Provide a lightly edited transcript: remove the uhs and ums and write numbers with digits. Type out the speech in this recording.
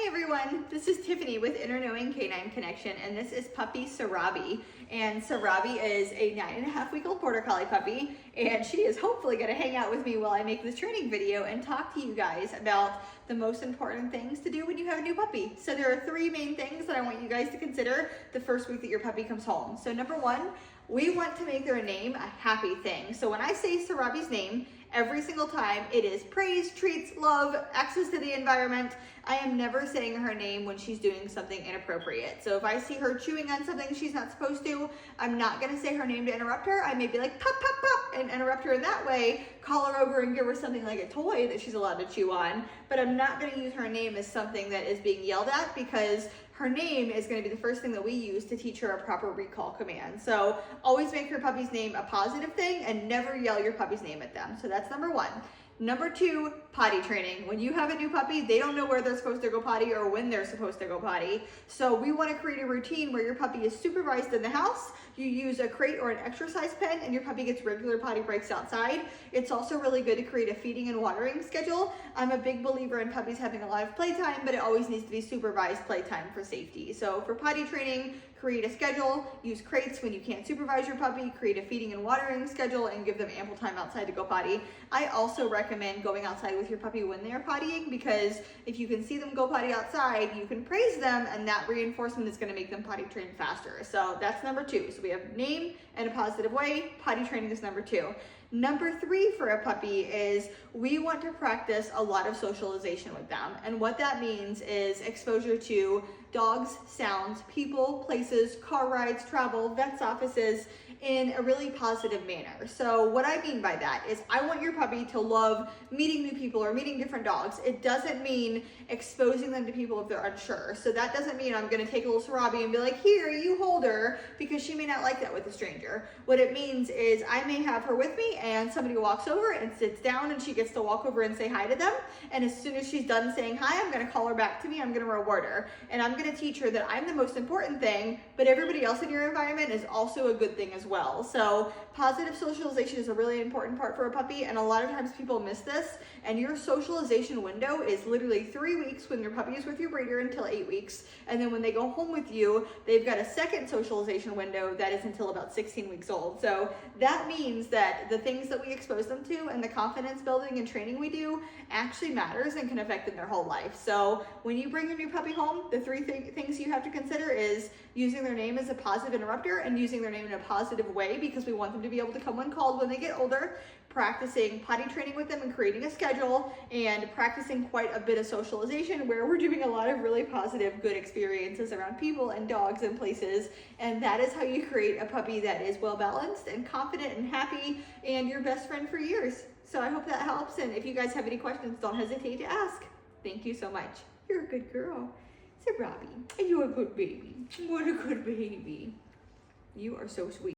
everyone, this is Tiffany with Inner Knowing Canine Connection, and this is puppy Sarabi. And Sarabi is a 9.5-week-old Border Collie puppy, and she is hopefully going to hang out with me while I make this training video and talk to you guys about the most important things to do when you have a new puppy. So there are 3 main things that I want you guys to consider the first week that your puppy comes home. So number 1, we want to make their name a happy thing. So when I say Sarabi's name, every single time it is praise, treats, love, access to the environment. I am never saying her name when she's doing something inappropriate. So if I see her chewing on something she's not supposed to, I'm not gonna say her name to interrupt her. I may be like, pop, pop, pop, and interrupt her in that way, call her over and give her something like a toy that she's allowed to chew on. But I'm not gonna use her name as something that is being yelled at, because her name is going to be the first thing that we use to teach her a proper recall command. So always make your puppy's name a positive thing and never yell your puppy's name at them. So that's number 1. Number 2, potty training. When you have a new puppy, they don't know where they're supposed to go potty or when they're supposed to go potty. So we want to create a routine where your puppy is supervised in the house. You use a crate or an exercise pen and your puppy gets regular potty breaks outside. It's also really good to create a feeding and watering schedule. I'm a big believer in puppies having a lot of playtime, but it always needs to be supervised playtime for safety. So for potty training, create a schedule, use crates when you can't supervise your puppy, create a feeding and watering schedule, and give them ample time outside to go potty. I also recommend going outside with your puppy when they're pottying, because if you can see them go potty outside, you can praise them, and that reinforcement is going to make them potty train faster. So that's number 2. So we have name and a positive way. Potty training is number 2. Number 3 for a puppy is we want to practice a lot of socialization with them. And what that means is exposure to dogs, sounds, people, places, car rides, travel, vet's offices in a really positive manner. So what I mean by that is I want your puppy to love meeting new people or meeting different dogs. It doesn't mean exposing them to people if they're unsure. So that doesn't mean I'm going to take a little Sarabi and be like, here, you hold her, because she may not like that with a stranger. What it means is I may have her with me and somebody walks over and sits down and she gets to walk over and say hi to them. And as soon as she's done saying hi, I'm going to call her back to me. I'm going to reward her. And I'm going to teach her that I'm the most important thing, but everybody else in your environment is also a good thing as well. So positive socialization is a really important part for a puppy, and a lot of times people miss this. And your socialization window is literally 3 weeks when your puppy is with your breeder until 8 weeks, and then when they go home with you, they've got a second socialization window that is until about 16 weeks old. So that means that the things that we expose them to and the confidence building and training we do actually matters and can affect them their whole life. So when you bring your new puppy home, the 3 things you have to consider is using their name as a positive interrupter and using their name in a positive way, because we want them to be able to come when called when they get older, practicing potty training with them and creating a schedule, and practicing quite a bit of socialization where we're doing a lot of really positive, good experiences around people and dogs and places. And that is how you create a puppy that is well balanced and confident and happy and your best friend for years. So I hope that helps. And if you guys have any questions, don't hesitate to ask. Thank you so much. You're a good girl. Sarabi, and you're a good baby. What a good baby. You are so sweet.